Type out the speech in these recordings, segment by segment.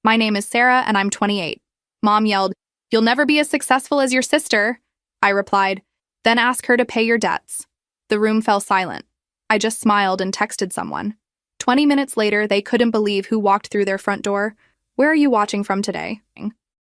My name is Sarah, and I'm 28. Mom yelled, "You'll never be as successful as your sister." I replied, "Then ask her to pay your debts." The room fell silent. I just smiled and texted someone. 20 minutes later, they couldn't believe who walked through their front door. "Where are you watching from today?"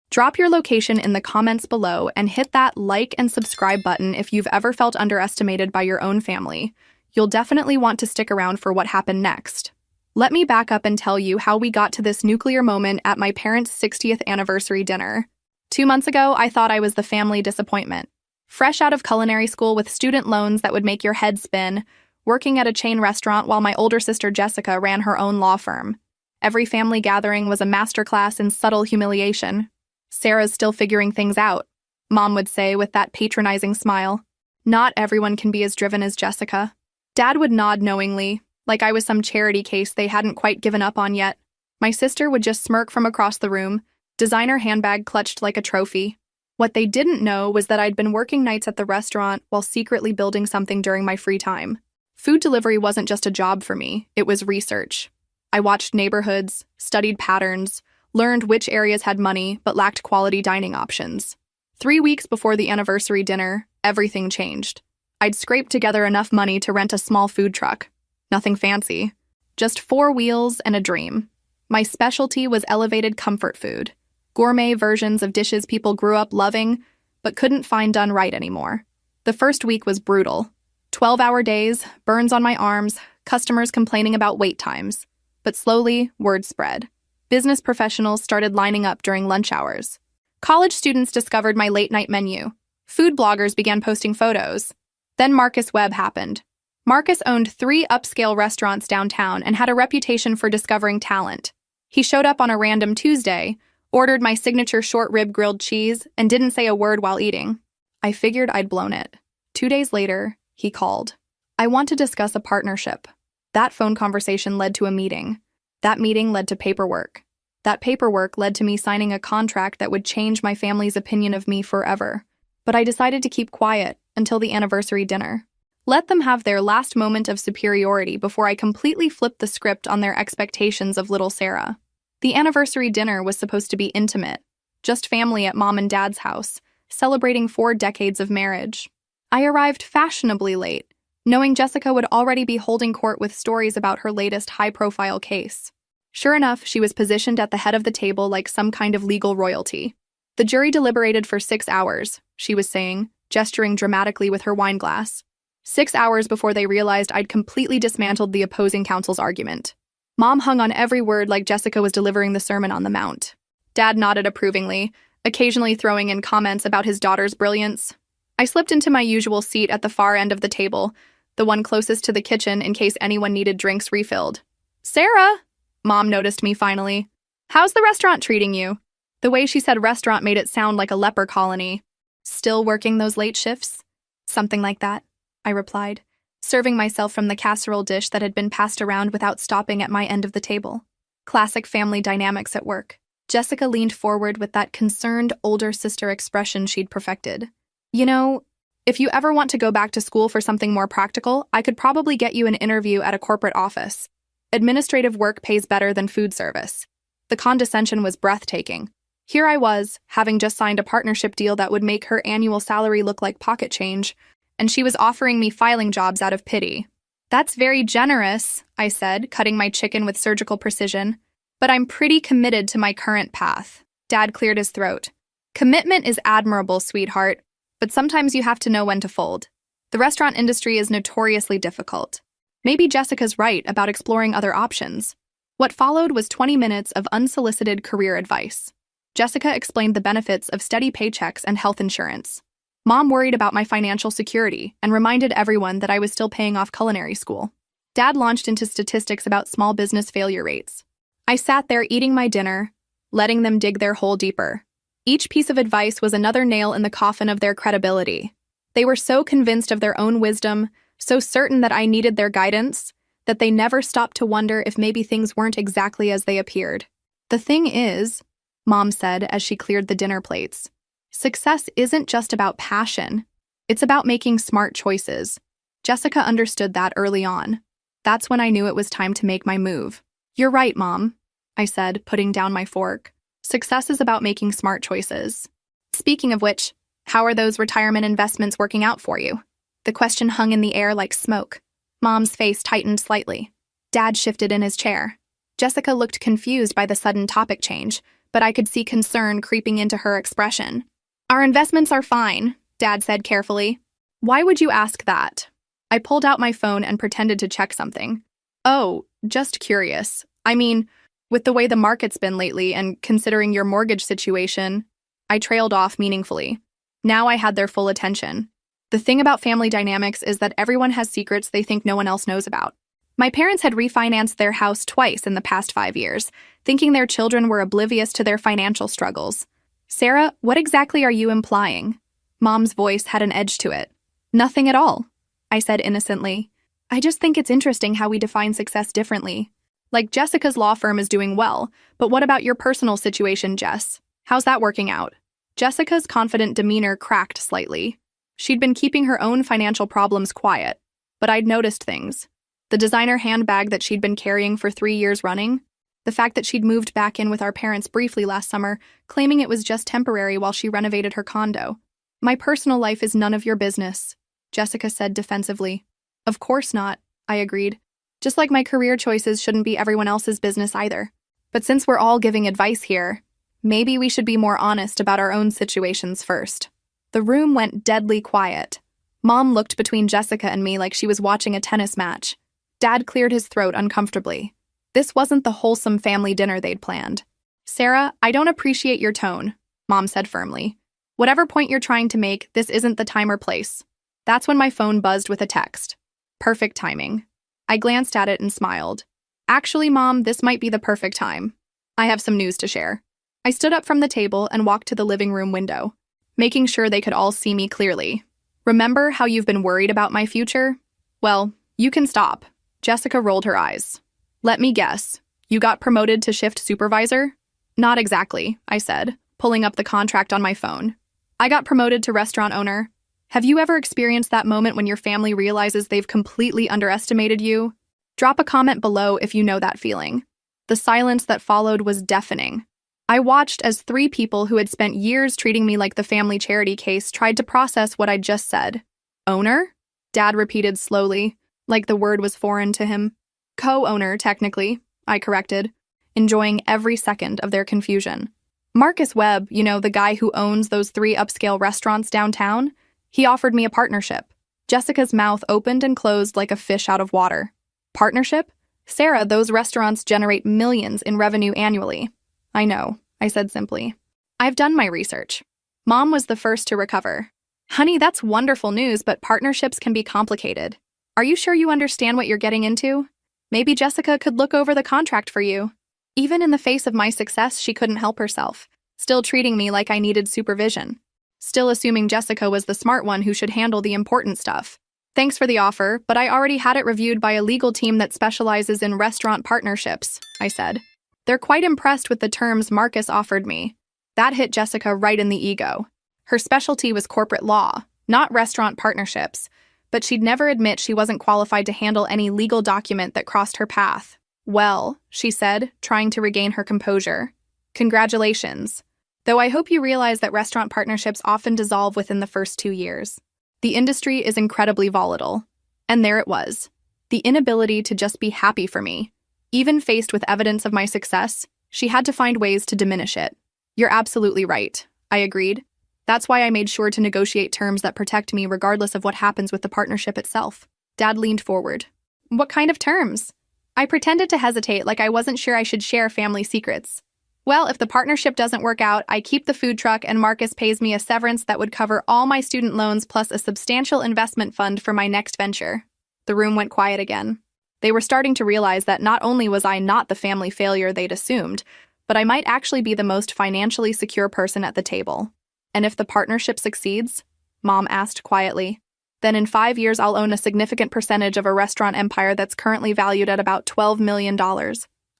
Drop your location in the comments below and hit that like and subscribe button if you've ever felt underestimated by your own family. You'll definitely want to stick around for what happened next. Let me back up and tell you how we got to this nuclear moment at my parents' 60th anniversary dinner. 2 months ago, I thought I was the family disappointment. Fresh out of culinary school with student loans that would make your head spin, working at a chain restaurant while my older sister Jessica ran her own law firm. Every family gathering was a masterclass in subtle humiliation. "Sarah's still figuring things out," Mom would say with that patronizing smile. "Not everyone can be as driven as Jessica." Dad would nod knowingly, like I was some charity case they hadn't quite given up on yet. My sister would just smirk from across the room, designer handbag clutched like a trophy. What they didn't know was that I'd been working nights at the restaurant while secretly building something during my free time. Food delivery wasn't just a job for me, it was research. I watched neighborhoods, studied patterns, learned which areas had money but lacked quality dining options. 3 weeks before the anniversary dinner, everything changed. I'd scraped together enough money to rent a small food truck. Nothing fancy. Just 4 wheels and a dream. My specialty was elevated comfort food. Gourmet versions of dishes people grew up loving, but couldn't find done right anymore. The first week was brutal. 12-hour days, burns on my arms, customers complaining about wait times. But slowly, word spread. Business professionals started lining up during lunch hours. College students discovered my late-night menu. Food bloggers began posting photos. Then Marcus Webb happened. Marcus owned 3 upscale restaurants downtown and had a reputation for discovering talent. He showed up on a random Tuesday, ordered my signature short rib grilled cheese, and didn't say a word while eating. I figured I'd blown it. 2 days later, he called. "I want to discuss a partnership." That phone conversation led to a meeting. That meeting led to paperwork. That paperwork led to me signing a contract that would change my family's opinion of me forever. But I decided to keep quiet until the anniversary dinner. Let them have their last moment of superiority before I completely flipped the script on their expectations of little Sarah. The anniversary dinner was supposed to be intimate, just family at Mom and Dad's house, celebrating 4 decades of marriage. I arrived fashionably late, knowing Jessica would already be holding court with stories about her latest high-profile case. Sure enough, she was positioned at the head of the table like some kind of legal royalty. "The jury deliberated for 6 hours, she was saying, gesturing dramatically with her wine glass. 6 hours before they realized I'd completely dismantled the opposing counsel's argument. Mom hung on every word like Jessica was delivering the Sermon on the Mount. Dad nodded approvingly, occasionally throwing in comments about his daughter's brilliance. I slipped into my usual seat at the far end of the table, the one closest to the kitchen in case anyone needed drinks refilled. "Sarah!" Mom noticed me finally. "How's the restaurant treating you?" The way she said restaurant made it sound like a leper colony. "Still working those late shifts?" "Something like that," I replied, serving myself from the casserole dish that had been passed around without stopping at my end of the table. Classic family dynamics at work. Jessica leaned forward with that concerned older sister expression she'd perfected. "You know, if you ever want to go back to school for something more practical, I could probably get you an interview at a corporate office. Administrative work pays better than food service." The condescension was breathtaking. Here I was, having just signed a partnership deal that would make her annual salary look like pocket change, and she was offering me filing jobs out of pity. "That's very generous," I said, cutting my chicken with surgical precision. "But I'm pretty committed to my current path." Dad cleared his throat. "Commitment is admirable, sweetheart, but sometimes you have to know when to fold. The restaurant industry is notoriously difficult. Maybe Jessica's right about exploring other options." What followed was 20 minutes of unsolicited career advice. Jessica explained the benefits of steady paychecks and health insurance. Mom worried about my financial security and reminded everyone that I was still paying off culinary school. Dad launched into statistics about small business failure rates. I sat there eating my dinner, letting them dig their hole deeper. Each piece of advice was another nail in the coffin of their credibility. They were so convinced of their own wisdom, so certain that I needed their guidance, that they never stopped to wonder if maybe things weren't exactly as they appeared. "The thing is," Mom said as she cleared the dinner plates, "success isn't just about passion. It's about making smart choices." Jessica understood that early on. That's when I knew it was time to make my move. "You're right, Mom," I said, putting down my fork. Success is about making smart choices. Speaking of which, how are those retirement investments working out for you? The question hung in the air like smoke. Mom's face tightened slightly. Dad shifted in his chair. Jessica looked confused by the sudden topic change, but I could see concern creeping into her expression. Our investments are fine, Dad said carefully. Why would you ask that? I pulled out my phone and pretended to check something. Oh, just curious. I mean, with the way the market's been lately and considering your mortgage situation, I trailed off meaningfully. Now I had their full attention. The thing about family dynamics is that everyone has secrets they think no one else knows about. My parents had refinanced their house twice in the past 5 years, thinking their children were oblivious to their financial struggles. Sarah, what exactly are you implying? Mom's voice had an edge to it. Nothing at all, I said innocently. I just think it's interesting how we define success differently. Like Jessica's law firm is doing well, but what about your personal situation, Jess? How's that working out? Jessica's confident demeanor cracked slightly. She'd been keeping her own financial problems quiet, but I'd noticed things. The designer handbag that she'd been carrying for 3 years running, the fact that she'd moved back in with our parents briefly last summer, claiming it was just temporary while she renovated her condo. My personal life is none of your business, Jessica said defensively. Of course not, I agreed. Just like my career choices shouldn't be everyone else's business either. But since we're all giving advice here, maybe we should be more honest about our own situations first. The room went deadly quiet. Mom looked between Jessica and me like she was watching a tennis match. Dad cleared his throat uncomfortably. This wasn't the wholesome family dinner they'd planned. Sarah, I don't appreciate your tone, Mom said firmly. Whatever point you're trying to make, this isn't the time or place. That's when my phone buzzed with a text. Perfect timing. I glanced at it and smiled. Actually, Mom, this might be the perfect time. I have some news to share. I stood up from the table and walked to the living room window, making sure they could all see me clearly. Remember how you've been worried about my future? Well, you can stop. Jessica rolled her eyes. Let me guess. You got promoted to shift supervisor? Not exactly, I said, pulling up the contract on my phone. I got promoted to restaurant owner. Have you ever experienced that moment when your family realizes they've completely underestimated you? Drop a comment below if you know that feeling. The silence that followed was deafening. I watched as 3 people who had spent years treating me like the family charity case tried to process what I'd just said. Owner? Dad repeated slowly, like the word was foreign to him. Co-owner, technically, I corrected, enjoying every second of their confusion. Marcus Webb, the guy who owns those 3 upscale restaurants downtown, he offered me a partnership. Jessica's mouth opened and closed like a fish out of water. Partnership? Sarah, those restaurants generate millions in revenue annually. I know, I said simply. I've done my research. Mom was the first to recover. Honey, that's wonderful news, but partnerships can be complicated. Are you sure you understand what you're getting into? Maybe Jessica could look over the contract for you. Even in the face of my success, she couldn't help herself, still treating me like I needed supervision. Still assuming Jessica was the smart one who should handle the important stuff. Thanks for the offer, but I already had it reviewed by a legal team that specializes in restaurant partnerships, I said. They're quite impressed with the terms Marcus offered me. That hit Jessica right in the ego. Her specialty was corporate law, not restaurant partnerships, but she'd never admit she wasn't qualified to handle any legal document that crossed her path. Well, she said, trying to regain her composure. Congratulations. Though I hope you realize that restaurant partnerships often dissolve within the first 2 years. The industry is incredibly volatile. And there it was. The inability to just be happy for me. Even faced with evidence of my success, she had to find ways to diminish it. You're absolutely right, I agreed. That's why I made sure to negotiate terms that protect me regardless of what happens with the partnership itself. Dad leaned forward. What kind of terms? I pretended to hesitate like I wasn't sure I should share family secrets. Well, if the partnership doesn't work out, I keep the food truck and Marcus pays me a severance that would cover all my student loans plus a substantial investment fund for my next venture. The room went quiet again. They were starting to realize that not only was I not the family failure they'd assumed, but I might actually be the most financially secure person at the table. And if the partnership succeeds, Mom asked quietly, then in 5 years I'll own a significant percentage of a restaurant empire that's currently valued at about $12 million,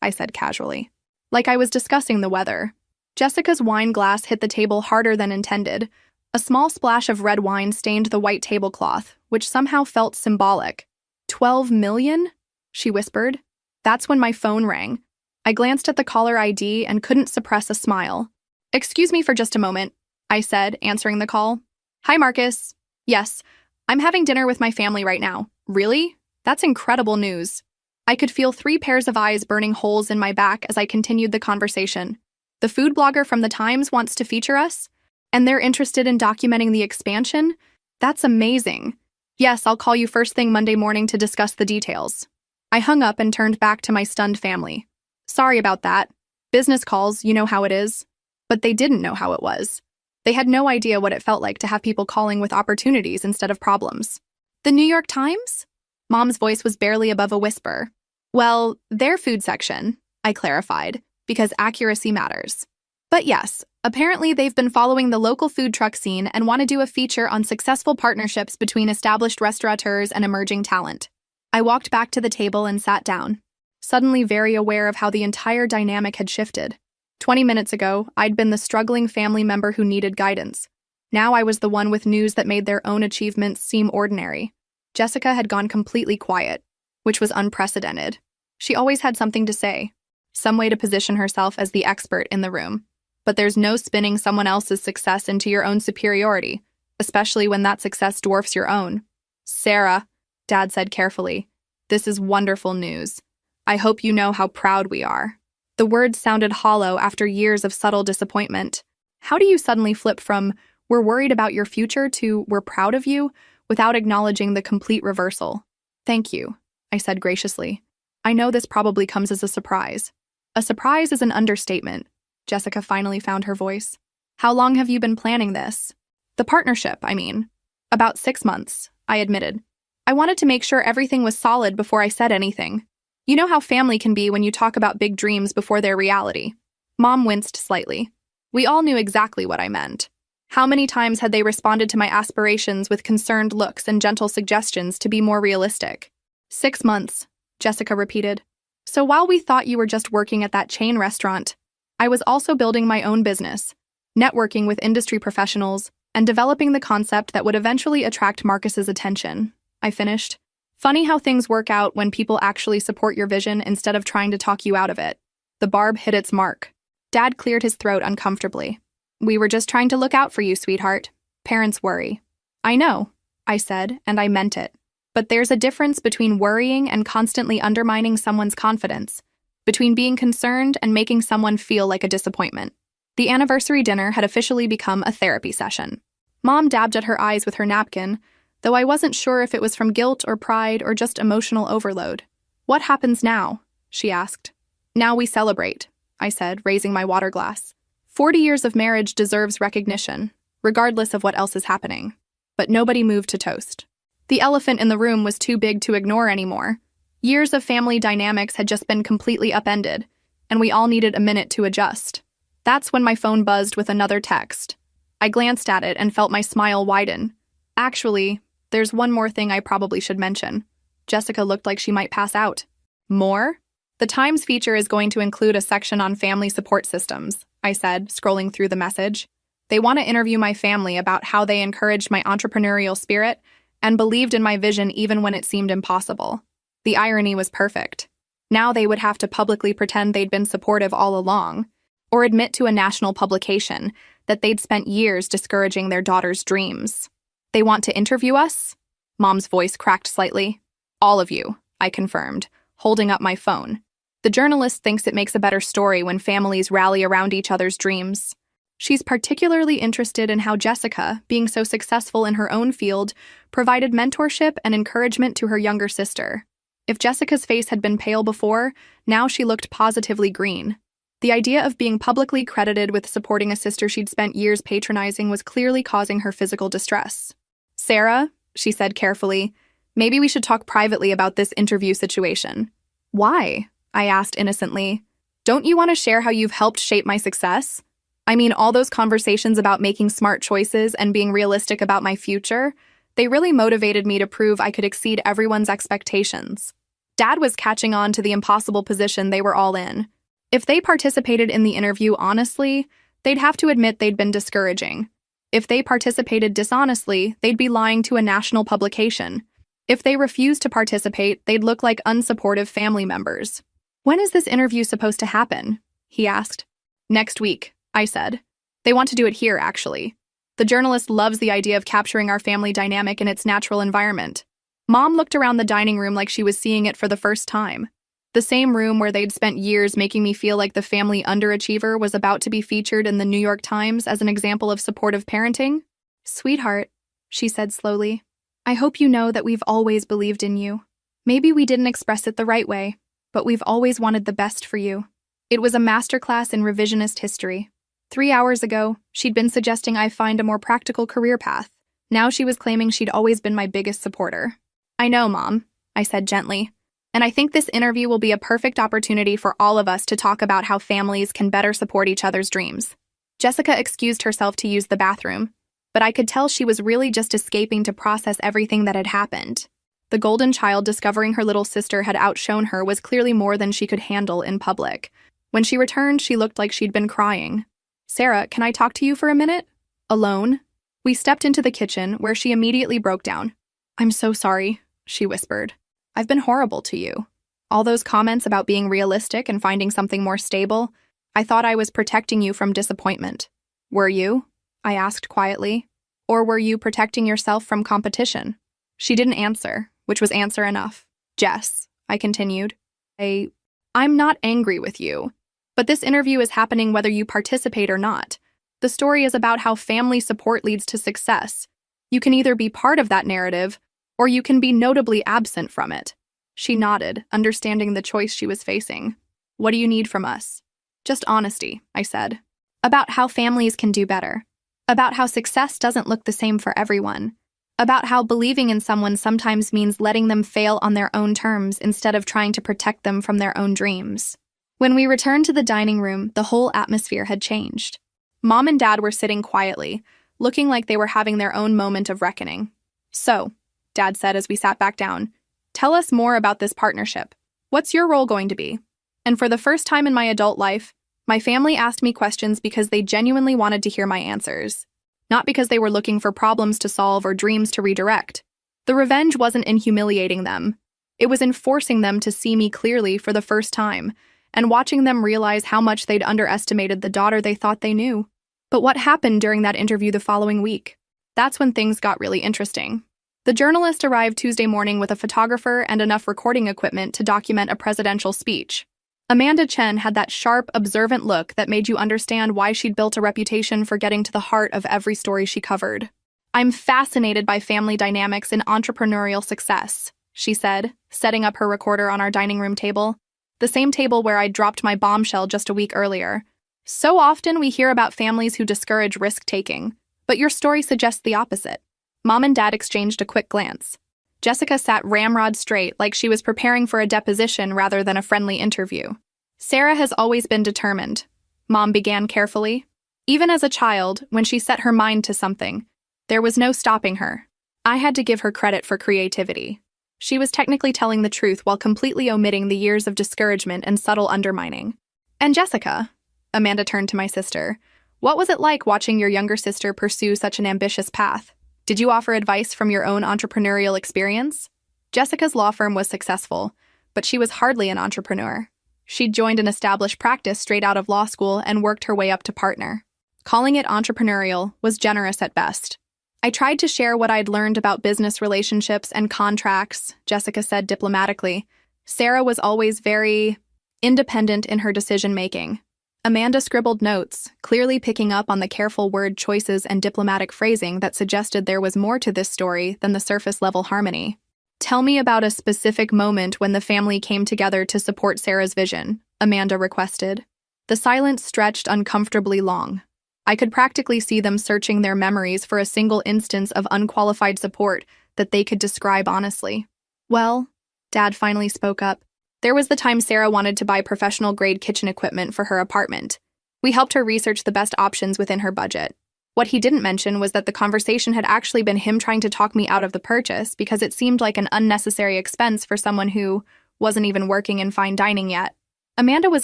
I said casually. Like I was discussing the weather. Jessica's wine glass hit the table harder than intended. A small splash of red wine stained the white tablecloth, which somehow felt symbolic. 12 million? She whispered. That's when my phone rang. I glanced at the caller ID and couldn't suppress a smile. "Excuse me for just a moment," I said, answering the call. "Hi, Marcus. Yes, I'm having dinner with my family right now." "Really? That's incredible news." I could feel 3 pairs of eyes burning holes in my back as I continued the conversation. "The food blogger from the Times wants to feature us? And they're interested in documenting the expansion? That's amazing. Yes, I'll call you first thing Monday morning to discuss the details." I hung up and turned back to my stunned family. "Sorry about that. Business calls, you know how it is." But they didn't know how it was. They had no idea what it felt like to have people calling with opportunities instead of problems. "The New York Times?" Mom's voice was barely above a whisper. "Well, their food section," I clarified, because accuracy matters. "But yes, apparently they've been following the local food truck scene and want to do a feature on successful partnerships between established restaurateurs and emerging talent." I walked back to the table and sat down, suddenly very aware of how the entire dynamic had shifted. 20 minutes ago, I'd been the struggling family member who needed guidance. Now I was the one with news that made their own achievements seem ordinary. Jessica had gone completely quiet, which was unprecedented. She always had something to say, some way to position herself as the expert in the room. But there's no spinning someone else's success into your own superiority, especially when that success dwarfs your own. "Sarah," Dad said carefully, "this is wonderful news. I hope you know how proud we are." The words sounded hollow after years of subtle disappointment. How do you suddenly flip from "we're worried about your future" to "we're proud of you" without acknowledging the complete reversal? "Thank you," I said graciously. "I know this probably comes as a surprise." "A surprise is an understatement." Jessica finally found her voice. "How long have you been planning this?" "The partnership, I mean." "About 6 months," I admitted. "I wanted to make sure everything was solid before I said anything. You know how family can be when you talk about big dreams before their reality." Mom winced slightly. We all knew exactly what I meant. How many times had they responded to my aspirations with concerned looks and gentle suggestions to be more realistic? 6 months, Jessica repeated. "So while we thought you were just working at that chain restaurant, I was also building my own business, networking with industry professionals, and developing the concept that would eventually attract Marcus's attention," I finished. "Funny how things work out when people actually support your vision instead of trying to talk you out of it." The barb hit its mark. Dad cleared his throat uncomfortably. "We were just trying to look out for you, sweetheart. Parents worry." "I know," I said, and I meant it. But there's a difference between worrying and constantly undermining someone's confidence, between being concerned and making someone feel like a disappointment. The anniversary dinner had officially become a therapy session. Mom dabbed at her eyes with her napkin, though I wasn't sure if it was from guilt or pride or just emotional overload. "What happens now?" she asked. "Now we celebrate," I said, raising my water glass. 40 years of marriage deserves recognition, regardless of what else is happening. But nobody moved to toast. The elephant in the room was too big to ignore anymore. Years of family dynamics had just been completely upended, and we all needed a minute to adjust. That's when my phone buzzed with another text. I glanced at it and felt my smile widen. "Actually, there's one more thing I probably should mention." Jessica looked like she might pass out. "More?" "The Times feature is going to include a section on family support systems," I said, scrolling through the message. "They want to interview my family about how they encouraged my entrepreneurial spirit and believed in my vision even when it seemed impossible." The irony was perfect. Now they would have to publicly pretend they'd been supportive all along, or admit to a national publication that they'd spent years discouraging their daughter's dreams. "They want to interview us?" Mom's voice cracked slightly. "All of you," I confirmed, holding up my phone. "The journalist thinks it makes a better story when families rally around each other's dreams. She's particularly interested in how Jessica, being so successful in her own field, provided mentorship and encouragement to her younger sister. If Jessica's face had been pale before, now she looked positively green. The idea of being publicly credited with supporting a sister she'd spent years patronizing was clearly causing her physical distress. "Sarah," she said carefully, "maybe we should talk privately about this interview situation." "Why?" I asked innocently. "Don't you want to share how you've helped shape my success? I mean, all those conversations about making smart choices and being realistic about my future, they really motivated me to prove I could exceed everyone's expectations." Dad was catching on to the impossible position they were all in. If they participated in the interview honestly, they'd have to admit they'd been discouraging. If they participated dishonestly, they'd be lying to a national publication. If they refused to participate, they'd look like unsupportive family members. When is this interview supposed to happen? He asked. Next week, I said. They want to do it here, actually. The journalist loves the idea of capturing our family dynamic in its natural environment. Mom looked around the dining room like she was seeing it for the first time. The same room where they'd spent years making me feel like the family underachiever was about to be featured in the New York Times as an example of supportive parenting. Sweetheart, she said slowly, I hope you know that we've always believed in you. Maybe we didn't express it the right way, but we've always wanted the best for you. It was a masterclass in revisionist history. 3 hours ago, she'd been suggesting I find a more practical career path. Now she was claiming she'd always been my biggest supporter. I know, Mom, I said gently. And I think this interview will be a perfect opportunity for all of us to talk about how families can better support each other's dreams. Jessica excused herself to use the bathroom, but I could tell she was really just escaping to process everything that had happened. The golden child discovering her little sister had outshone her was clearly more than she could handle in public. When she returned, she looked like she'd been crying. Sarah, can I talk to you for a minute? Alone? We stepped into the kitchen, where she immediately broke down. I'm so sorry, she whispered. I've been horrible to you. All those comments about being realistic and finding something more stable, I thought I was protecting you from disappointment. Were you? I asked quietly. Or were you protecting yourself from competition? She didn't answer, which was answer enough. Jess, I continued. I'm not angry with you, but this interview is happening whether you participate or not. The story is about how family support leads to success. You can either be part of that narrative, or you can be notably absent from it. She nodded, understanding the choice she was facing. What do you need from us? Just honesty, I said. About how families can do better. About how success doesn't look the same for everyone. About how believing in someone sometimes means letting them fail on their own terms instead of trying to protect them from their own dreams. When we returned to the dining room, the whole atmosphere had changed. Mom and Dad were sitting quietly, looking like they were having their own moment of reckoning. So, Dad said as we sat back down, tell us more about this partnership. What's your role going to be? And for the first time in my adult life, my family asked me questions because they genuinely wanted to hear my answers. Not because they were looking for problems to solve or dreams to redirect. The revenge wasn't in humiliating them. It was in forcing them to see me clearly for the first time, and watching them realize how much they'd underestimated the daughter they thought they knew. But what happened during that interview the following week? That's when things got really interesting. The journalist arrived Tuesday morning with a photographer and enough recording equipment to document a presidential speech. Amanda Chen had that sharp, observant look that made you understand why she'd built a reputation for getting to the heart of every story she covered. I'm fascinated by family dynamics and entrepreneurial success, she said, setting up her recorder on our dining room table, the same table where I'd dropped my bombshell just a week earlier. So often we hear about families who discourage risk-taking, but your story suggests the opposite. Mom and Dad exchanged a quick glance. Jessica sat ramrod straight like she was preparing for a deposition rather than a friendly interview. Sarah has always been determined, Mom began carefully. Even as a child, when she set her mind to something, there was no stopping her. I had to give her credit for creativity. She was technically telling the truth while completely omitting the years of discouragement and subtle undermining. And Jessica, Amanda turned to my sister, what was it like watching your younger sister pursue such an ambitious path? Did you offer advice from your own entrepreneurial experience? Jessica's law firm was successful, but she was hardly an entrepreneur. She'd joined an established practice straight out of law school and worked her way up to partner. Calling it entrepreneurial was generous at best. I tried to share what I'd learned about business relationships and contracts, Jessica said diplomatically. Sarah was always very independent in her decision-making. Amanda scribbled notes, clearly picking up on the careful word choices and diplomatic phrasing that suggested there was more to this story than the surface-level harmony. Tell me about a specific moment when the family came together to support Sarah's vision, Amanda requested. The silence stretched uncomfortably long. I could practically see them searching their memories for a single instance of unqualified support that they could describe honestly. Well, Dad finally spoke up. There was the time Sarah wanted to buy professional-grade kitchen equipment for her apartment. We helped her research the best options within her budget. What he didn't mention was that the conversation had actually been him trying to talk me out of the purchase because it seemed like an unnecessary expense for someone who wasn't even working in fine dining yet. Amanda was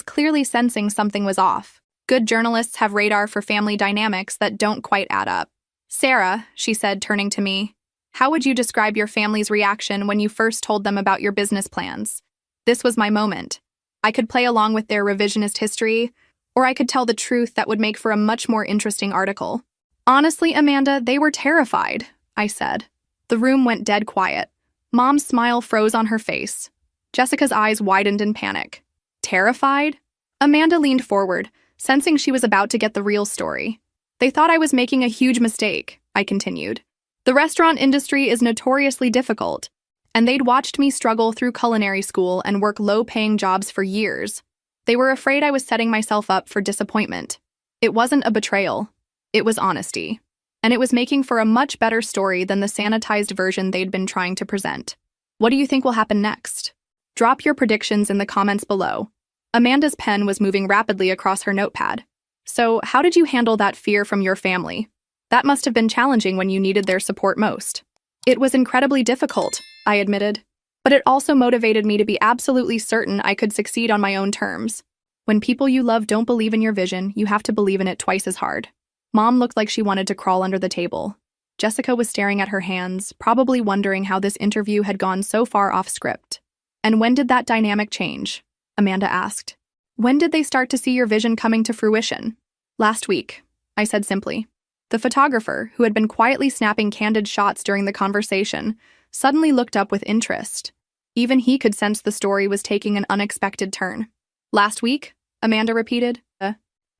clearly sensing something was off. Good journalists have radar for family dynamics that don't quite add up. Sarah, she said, turning to me, how would you describe your family's reaction when you first told them about your business plans? This was my moment. I could play along with their revisionist history, or I could tell the truth that would make for a much more interesting article. Honestly, Amanda, they were terrified, I said. The room went dead quiet. Mom's smile froze on her face. Jessica's eyes widened in panic. Terrified? Amanda leaned forward, sensing she was about to get the real story. They thought I was making a huge mistake, I continued. The restaurant industry is notoriously difficult, and they'd watched me struggle through culinary school and work low-paying jobs for years. They were afraid I was setting myself up for disappointment. It wasn't a betrayal. It was honesty. And it was making for a much better story than the sanitized version they'd been trying to present. What do you think will happen next? Drop your predictions in the comments below. Amanda's pen was moving rapidly across her notepad. So, how did you handle that fear from your family? That must have been challenging when you needed their support most. It was incredibly difficult, I admitted. But it also motivated me to be absolutely certain I could succeed on my own terms. When people you love don't believe in your vision, you have to believe in it twice as hard. Mom looked like she wanted to crawl under the table. Jessica was staring at her hands, probably wondering how this interview had gone so far off script. And when did that dynamic change? Amanda asked. When did they start to see your vision coming to fruition? Last week, I said simply. The photographer, who had been quietly snapping candid shots during the conversation, suddenly looked up with interest. Even he could sense the story was taking an unexpected turn. Last week? Amanda repeated.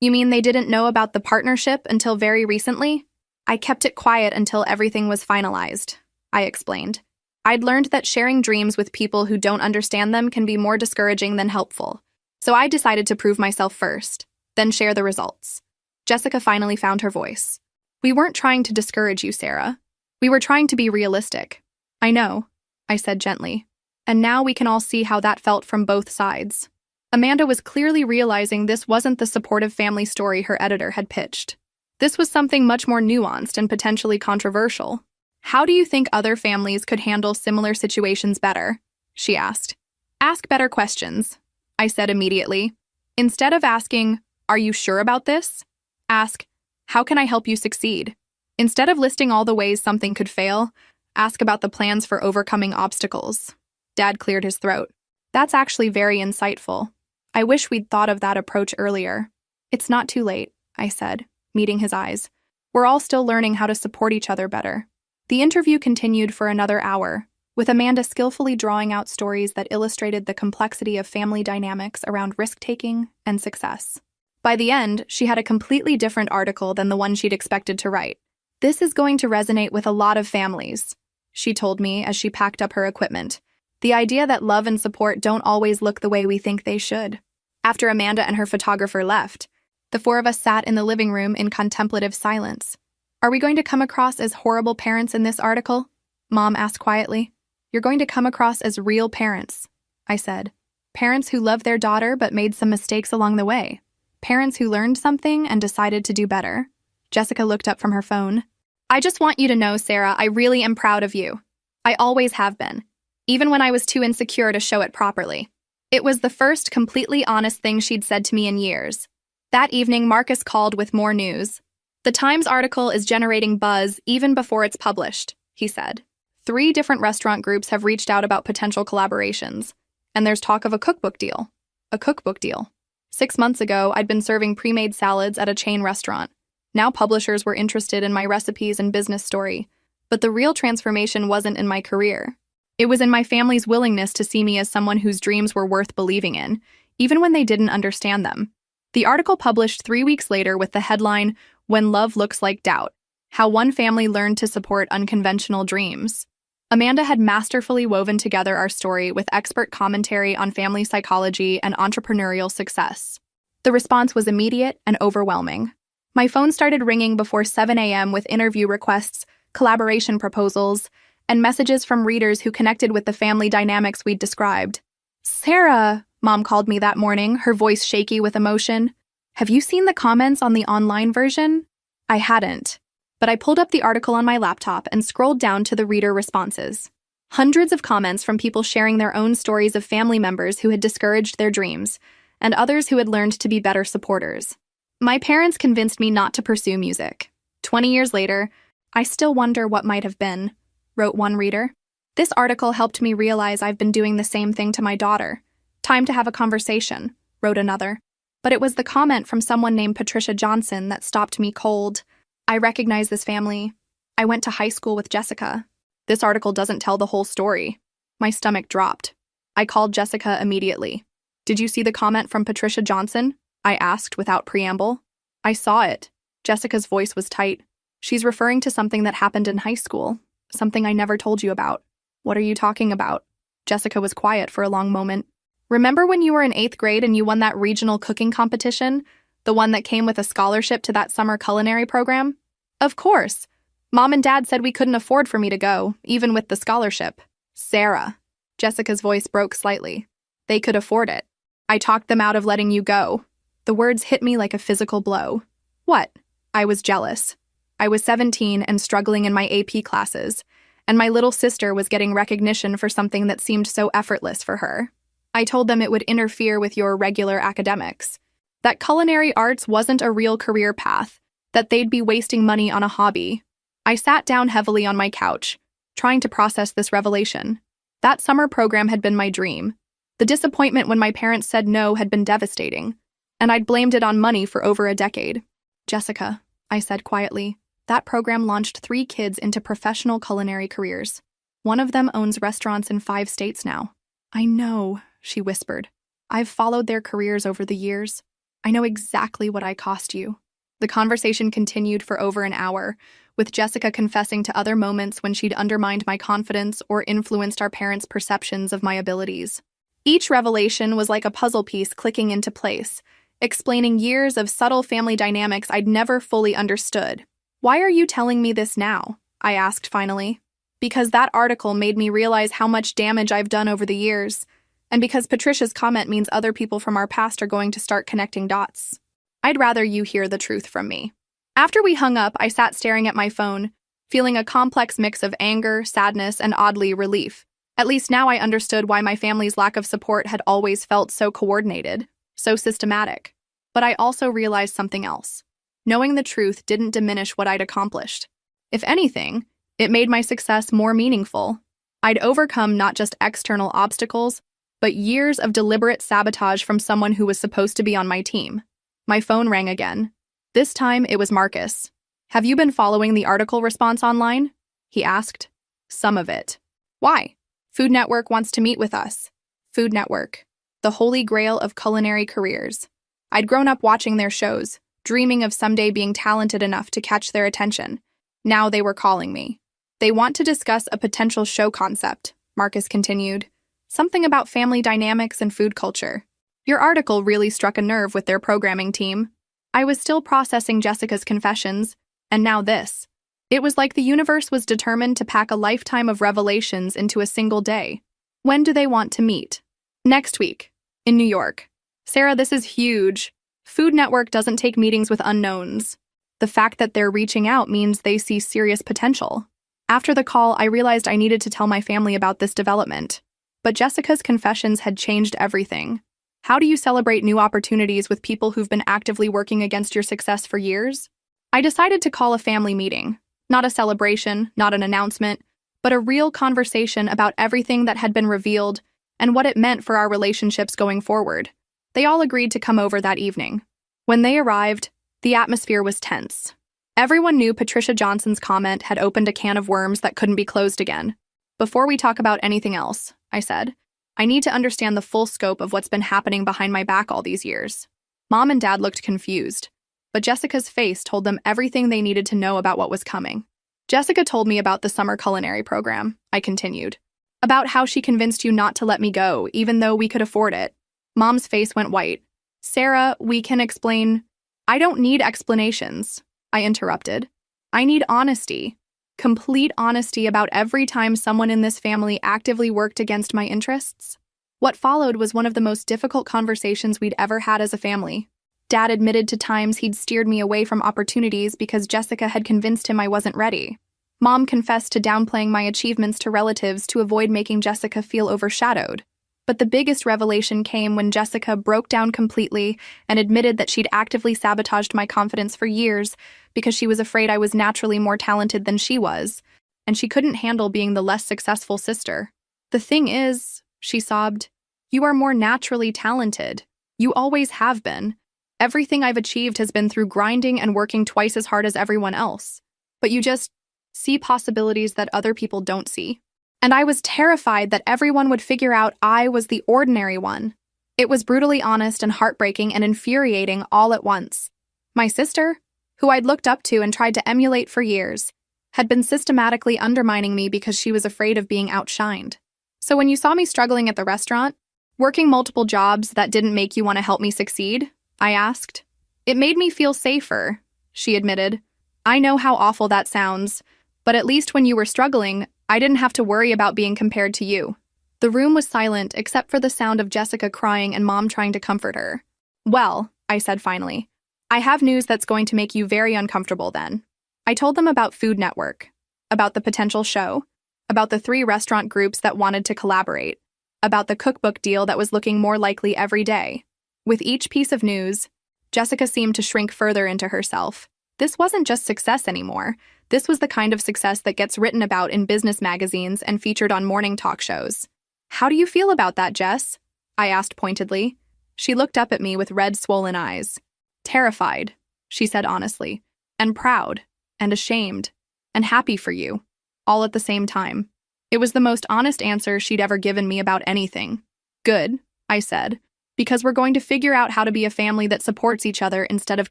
You mean they didn't know about the partnership until very recently? I kept it quiet until everything was finalized, I explained. I'd learned that sharing dreams with people who don't understand them can be more discouraging than helpful. So I decided to prove myself first, then share the results. Jessica finally found her voice. We weren't trying to discourage you, Sarah. We were trying to be realistic. I know, I said gently. And now we can all see how that felt from both sides. Amanda was clearly realizing this wasn't the supportive family story her editor had pitched. This was something much more nuanced and potentially controversial. How do you think other families could handle similar situations better? She asked. Ask better questions, I said immediately. Instead of asking, are you sure about this? Ask, how can I help you succeed? Instead of listing all the ways something could fail, ask about the plans for overcoming obstacles. Dad cleared his throat. That's actually very insightful. I wish we'd thought of that approach earlier. It's not too late, I said, meeting his eyes. We're all still learning how to support each other better. The interview continued for another hour, with Amanda skillfully drawing out stories that illustrated the complexity of family dynamics around risk-taking and success. By the end, she had a completely different article than the one she'd expected to write. This is going to resonate with a lot of families, she told me as she packed up her equipment. The idea that love and support don't always look the way we think they should. After Amanda and her photographer left, the four of us sat in the living room in contemplative silence. Are we going to come across as horrible parents in this article? Mom asked quietly. You're going to come across as real parents, I said. Parents who love their daughter but made some mistakes along the way. Parents who learned something and decided to do better. Jessica looked up from her phone. I just want you to know, Sarah, I really am proud of you. I always have been, even when I was too insecure to show it properly. It was the first completely honest thing she'd said to me in years. That evening, Marcus called with more news. The Times article is generating buzz even before it's published, he said. 3 different restaurant groups have reached out about potential collaborations, and there's talk of a cookbook deal. A cookbook deal. 6 months ago, I'd been serving pre-made salads at a chain restaurant. Now publishers were interested in my recipes and business story, but the real transformation wasn't in my career. It was in my family's willingness to see me as someone whose dreams were worth believing in, even when they didn't understand them. The article published 3 weeks later with the headline, When Love Looks Like Doubt, How One Family Learned to Support Unconventional Dreams. Amanda had masterfully woven together our story with expert commentary on family psychology and entrepreneurial success. The response was immediate and overwhelming. My phone started ringing before 7 a.m. with interview requests, collaboration proposals, and messages from readers who connected with the family dynamics we'd described. Sarah, Mom called me that morning, her voice shaky with emotion. Have you seen the comments on the online version? I hadn't, but I pulled up the article on my laptop and scrolled down to the reader responses. Hundreds of comments from people sharing their own stories of family members who had discouraged their dreams, and others who had learned to be better supporters. My parents convinced me not to pursue music. 20 years later, I still wonder what might have been, wrote one reader. This article helped me realize I've been doing the same thing to my daughter, Time to have a conversation, wrote another. But it was the comment from someone named Patricia Johnson that stopped me cold. I recognize this family. I went to high school with Jessica. This article doesn't tell the whole story. My stomach dropped. I called Jessica immediately. Did you see the comment from Patricia Johnson? I asked without preamble. I saw it. Jessica's voice was tight. She's referring to something that happened in high school, something I never told you about. What are you talking about? Jessica was quiet for a long moment. Remember when you were in 8th grade and you won that regional cooking competition? The one that came with a scholarship to that summer culinary program? Of course. Mom and Dad said we couldn't afford for me to go, even with the scholarship. Sarah. Jessica's voice broke slightly. They could afford it. I talked them out of letting you go. The words hit me like a physical blow. What? I was jealous. I was 17 and struggling in my AP classes, and my little sister was getting recognition for something that seemed so effortless for her. I told them it would interfere with your regular academics, that culinary arts wasn't a real career path, that they'd be wasting money on a hobby. I sat down heavily on my couch, trying to process this revelation. That summer program had been my dream. The disappointment when my parents said no had been devastating, and I'd blamed it on money for over a decade. Jessica, I said quietly, that program launched 3 kids into professional culinary careers. One of them owns restaurants in 5 states now. I know, she whispered. I've followed their careers over the years. I know exactly what I cost you. The conversation continued for over an hour, with Jessica confessing to other moments when she'd undermined my confidence or influenced our parents' perceptions of my abilities. Each revelation was like a puzzle piece clicking into place, explaining years of subtle family dynamics I'd never fully understood. Why are you telling me this now? I asked finally. Because that article made me realize how much damage I've done over the years, and because Patricia's comment means other people from our past are going to start connecting dots. I'd rather you hear the truth from me. After we hung up, I sat staring at my phone, feeling a complex mix of anger, sadness, and oddly relief. At least now I understood why my family's lack of support had always felt so coordinated, so systematic. But I also realized something else. Knowing the truth didn't diminish what I'd accomplished. If anything, it made my success more meaningful. I'd overcome not just external obstacles, but years of deliberate sabotage from someone who was supposed to be on my team. My phone rang again. This time, it was Marcus. Have you been following the article response online? He asked. Some of it. Why? Food Network wants to meet with us. Food Network. The holy grail of culinary careers. I'd grown up watching their shows, dreaming of someday being talented enough to catch their attention. Now they were calling me. They want to discuss a potential show concept, Marcus continued. Something about family dynamics and food culture. Your article really struck a nerve with their programming team. I was still processing Jessica's confessions, and now this. It was like the universe was determined to pack a lifetime of revelations into a single day. When do they want to meet? Next week, in New York. Sarah, this is huge. Food Network doesn't take meetings with unknowns. The fact that they're reaching out means they see serious potential. After the call, I realized I needed to tell my family about this development. But Jessica's confessions had changed everything. How do you celebrate new opportunities with people who've been actively working against your success for years? I decided to call a family meeting. Not a celebration, not an announcement, but a real conversation about everything that had been revealed and what it meant for our relationships going forward. They all agreed to come over that evening. When they arrived, the atmosphere was tense. Everyone knew Patricia Johnson's comment had opened a can of worms that couldn't be closed again. Before we talk about anything else, I said, I need to understand the full scope of what's been happening behind my back all these years. Mom and Dad looked confused, but Jessica's face told them everything they needed to know about what was coming. Jessica told me about the summer culinary program, I continued. About how she convinced you not to let me go, even though we could afford it. Mom's face went white. Sarah, we can explain. I don't need explanations, I interrupted. I need honesty. Complete honesty about every time someone in this family actively worked against my interests. What followed was one of the most difficult conversations we'd ever had as a family. Dad admitted to times he'd steered me away from opportunities because Jessica had convinced him I wasn't ready. Mom confessed to downplaying my achievements to relatives to avoid making Jessica feel overshadowed. But the biggest revelation came when Jessica broke down completely and admitted that she'd actively sabotaged my confidence for years because she was afraid I was naturally more talented than she was, and she couldn't handle being the less successful sister. The thing is, she sobbed, You are more naturally talented. You always have been. Everything I've achieved has been through grinding and working twice as hard as everyone else. But you just see possibilities that other people don't see. And I was terrified that everyone would figure out I was the ordinary one. It was brutally honest and heartbreaking and infuriating all at once. My sister, who I'd looked up to and tried to emulate for years, had been systematically undermining me because she was afraid of being outshined. So when you saw me struggling at the restaurant, working multiple jobs that didn't make you want to help me succeed, I asked. It made me feel safer, she admitted. I know how awful that sounds, but at least when you were struggling, I didn't have to worry about being compared to you. The room was silent except for the sound of Jessica crying and Mom trying to comfort her. Well, I said finally, I have news that's going to make you very uncomfortable then. I told them about Food Network, about the potential show, about the 3 restaurant groups that wanted to collaborate, about the cookbook deal that was looking more likely every day. With each piece of news, Jessica seemed to shrink further into herself. This wasn't just success anymore. This was the kind of success that gets written about in business magazines and featured on morning talk shows. How do you feel about that, Jess? I asked pointedly. She looked up at me with red, swollen eyes. Terrified, she said honestly, and proud, and ashamed, and happy for you, all at the same time. It was the most honest answer she'd ever given me about anything. Good, I said, because we're going to figure out how to be a family that supports each other instead of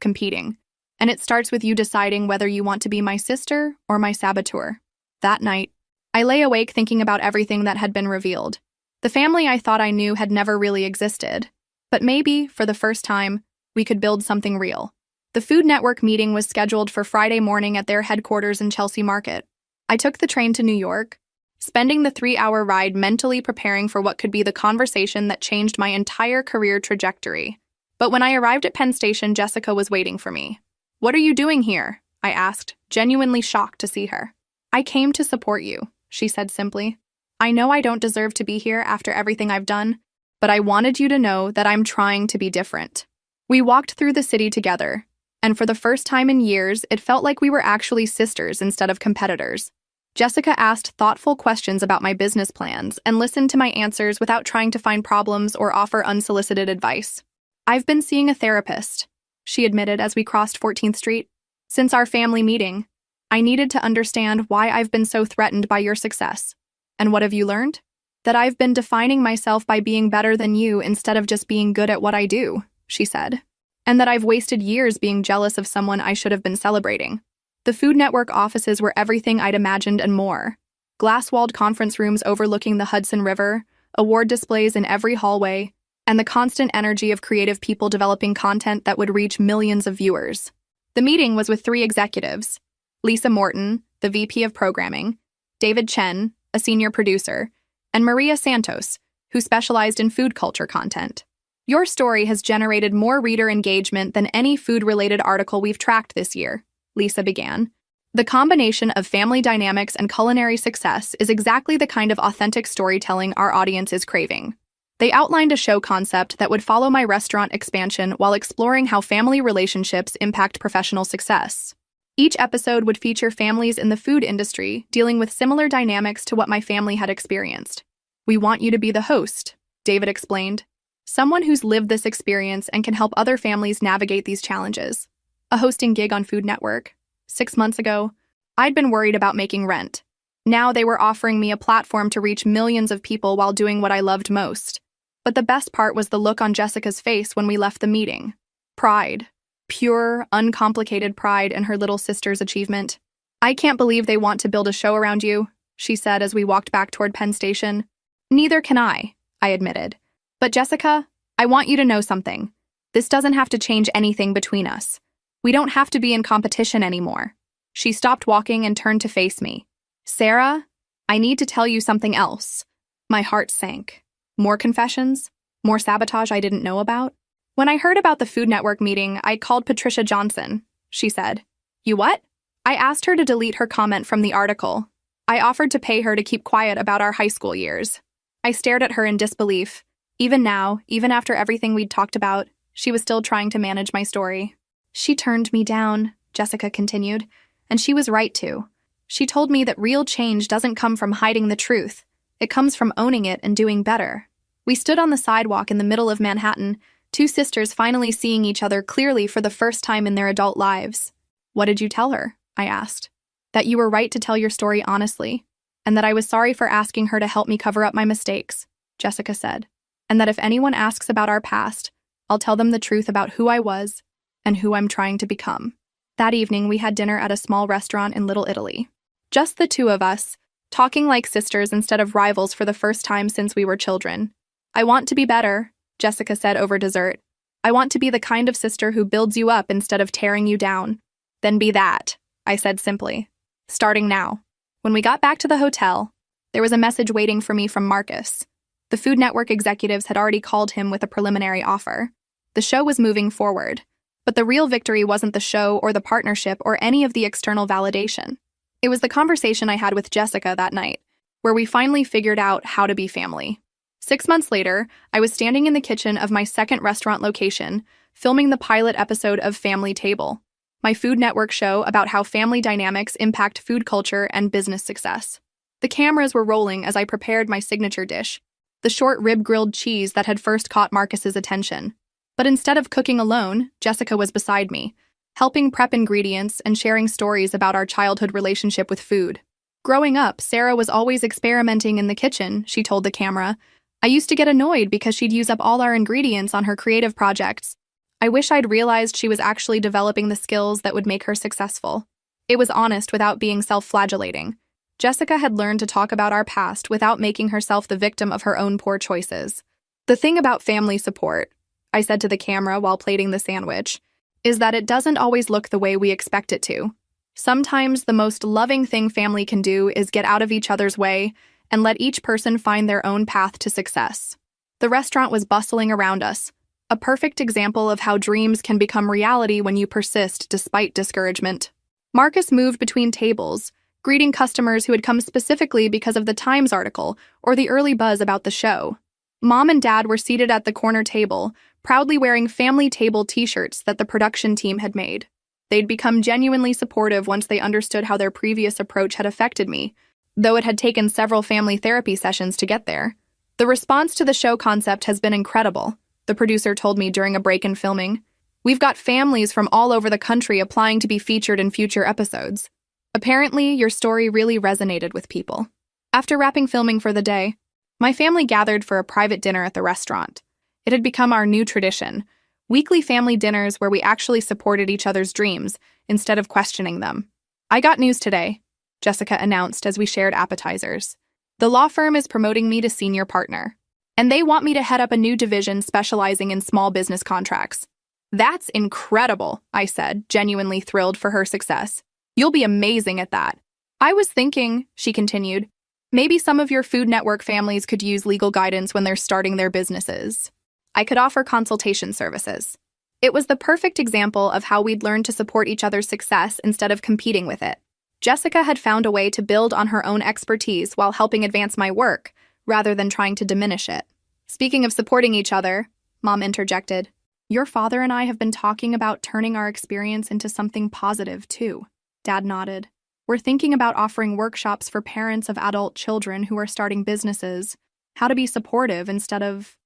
competing. And it starts with you deciding whether you want to be my sister or my saboteur. That night, I lay awake thinking about everything that had been revealed. The family I thought I knew had never really existed. But maybe, for the first time, we could build something real. The Food Network meeting was scheduled for Friday morning at their headquarters in Chelsea Market. I took the train to New York, spending the 3-hour ride mentally preparing for what could be the conversation that changed my entire career trajectory. But when I arrived at Penn Station, Jessica was waiting for me. What are you doing here? I asked, genuinely shocked to see her. I came to support you, she said simply. I know I don't deserve to be here after everything I've done, but I wanted you to know that I'm trying to be different. We walked through the city together, and for the first time in years, it felt like we were actually sisters instead of competitors. Jessica asked thoughtful questions about my business plans and listened to my answers without trying to find problems or offer unsolicited advice. I've been seeing a therapist, she admitted as we crossed 14th Street. Since our family meeting, I needed to understand why I've been so threatened by your success. And what have you learned? That I've been defining myself by being better than you instead of just being good at what I do, she said. And that I've wasted years being jealous of someone I should have been celebrating. The Food Network offices were everything I'd imagined and more. Glass-walled conference rooms overlooking the Hudson River, award displays in every hallway, and the constant energy of creative people developing content that would reach millions of viewers. The meeting was with 3 executives: Lisa Morton, the VP of Programming, David Chen, a senior producer, and Maria Santos, who specialized in food culture content. Your story has generated more reader engagement than any food-related article we've tracked this year, Lisa began. The combination of family dynamics and culinary success is exactly the kind of authentic storytelling our audience is craving. They outlined a show concept that would follow my restaurant expansion while exploring how family relationships impact professional success. Each episode would feature families in the food industry dealing with similar dynamics to what my family had experienced. We want you to be the host, David explained. Someone who's lived this experience and can help other families navigate these challenges. A hosting gig on Food Network. 6 months ago, I'd been worried about making rent. Now they were offering me a platform to reach millions of people while doing what I loved most. But the best part was the look on Jessica's face when we left the meeting. Pride. Pure, uncomplicated pride in her little sister's achievement. I can't believe they want to build a show around you, she said as we walked back toward Penn Station. Neither can I admitted. But Jessica, I want you to know something. This doesn't have to change anything between us. We don't have to be in competition anymore. She stopped walking and turned to face me. Sarah, I need to tell you something else. My heart sank. More confessions? More sabotage I didn't know about? When I heard about the Food Network meeting, I called Patricia Johnson, she said. You what? I asked her to delete her comment from the article. I offered to pay her to keep quiet about our high school years. I stared at her in disbelief. Even now, even after everything we'd talked about, she was still trying to manage my story. She turned me down, Jessica continued, and she was right to. She told me that real change doesn't come from hiding the truth. It comes from owning it and doing better. We stood on the sidewalk in the middle of Manhattan, two sisters finally seeing each other clearly for the first time in their adult lives. "What did you tell her?" I asked. "That you were right to tell your story honestly, and that I was sorry for asking her to help me cover up my mistakes," Jessica said. "And that if anyone asks about our past, I'll tell them the truth about who I was and who I'm trying to become." That evening, we had dinner at a small restaurant in Little Italy. Just the two of us, talking like sisters instead of rivals for the first time since we were children. "I want to be better," Jessica said over dessert. "I want to be the kind of sister who builds you up instead of tearing you down." "Then be that," I said simply. "Starting now." When we got back to the hotel, there was a message waiting for me from Marcus. The Food Network executives had already called him with a preliminary offer. The show was moving forward, but the real victory wasn't the show or the partnership or any of the external validation. It was the conversation I had with Jessica that night, where we finally figured out how to be family. 6 months later, I was standing in the kitchen of my second restaurant location, filming the pilot episode of Family Table, my Food Network show about how family dynamics impact food culture and business success. The cameras were rolling as I prepared my signature dish, the short rib grilled cheese that had first caught Marcus's attention. But instead of cooking alone, Jessica was beside me, helping prep ingredients and sharing stories about our childhood relationship with food. "Growing up, Sarah was always experimenting in the kitchen," she told the camera. "I used to get annoyed because she'd use up all our ingredients on her creative projects. I wish I'd realized she was actually developing the skills that would make her successful." It was honest without being self-flagellating. Jessica had learned to talk about our past without making herself the victim of her own poor choices. "The thing about family support," I said to the camera while plating the sandwich, "is that it doesn't always look the way we expect it to. Sometimes the most loving thing family can do is get out of each other's way and let each person find their own path to success." The restaurant was bustling around us, a perfect example of how dreams can become reality when you persist despite discouragement. Marcus moved between tables, greeting customers who had come specifically because of the Times article or the early buzz about the show. Mom and Dad were seated at the corner table, proudly wearing Family Table t-shirts that the production team had made. They'd become genuinely supportive once they understood how their previous approach had affected me, though it had taken several family therapy sessions to get there. "The response to the show concept has been incredible," the producer told me during a break in filming. "We've got families from all over the country applying to be featured in future episodes. Apparently, your story really resonated with people." After wrapping filming for the day, my family gathered for a private dinner at the restaurant. It had become our new tradition, weekly family dinners where we actually supported each other's dreams instead of questioning them. "I got news today," Jessica announced as we shared appetizers. "The law firm is promoting me to senior partner, and they want me to head up a new division specializing in small business contracts." "That's incredible," I said, genuinely thrilled for her success. "You'll be amazing at that." "I was thinking," she continued, "maybe some of your Food Network families could use legal guidance when they're starting their businesses. I could offer consultation services." It was the perfect example of how we'd learned to support each other's success instead of competing with it. Jessica had found a way to build on her own expertise while helping advance my work, rather than trying to diminish it. "Speaking of supporting each other," Mom interjected, "your father and I have been talking about turning our experience into something positive, too." Dad nodded. "We're thinking about offering workshops for parents of adult children who are starting businesses, how to be supportive instead of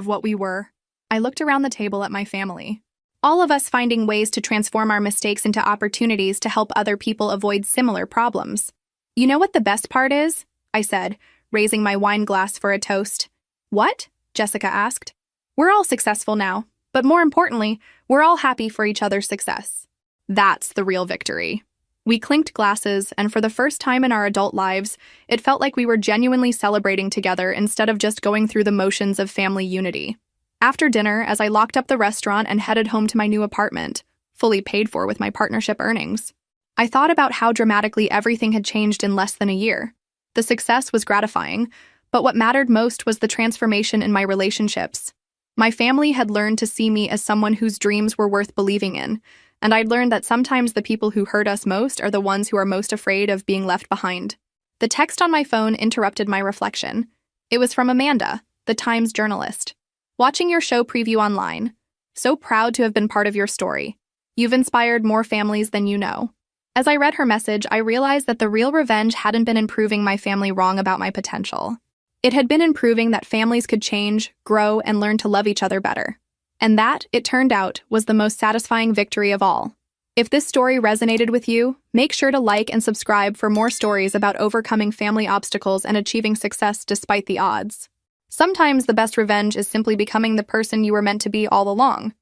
what we were." I looked around the table at my family. All of us finding ways to transform our mistakes into opportunities to help other people avoid similar problems. "You know what the best part is?" I said, raising my wine glass for a toast. "What?" Jessica asked. "We're all successful now, but more importantly, we're all happy for each other's success. That's the real victory." We clinked glasses, and for the first time in our adult lives, it felt like we were genuinely celebrating together instead of just going through the motions of family unity. After dinner, as I locked up the restaurant and headed home to my new apartment, fully paid for with my partnership earnings, I thought about how dramatically everything had changed in less than a year. The success was gratifying, but what mattered most was the transformation in my relationships. My family had learned to see me as someone whose dreams were worth believing in, and I'd learned that sometimes the people who hurt us most are the ones who are most afraid of being left behind. The text on my phone interrupted my reflection. It was from Amanda, the Times journalist. "Watching your show preview online. So proud to have been part of your story. You've inspired more families than you know." As I read her message, I realized that the real revenge hadn't been in proving my family wrong about my potential. It had been in proving that families could change, grow, and learn to love each other better. And that, it turned out, was the most satisfying victory of all. If this story resonated with you, make sure to like and subscribe for more stories about overcoming family obstacles and achieving success despite the odds. Sometimes the best revenge is simply becoming the person you were meant to be all along.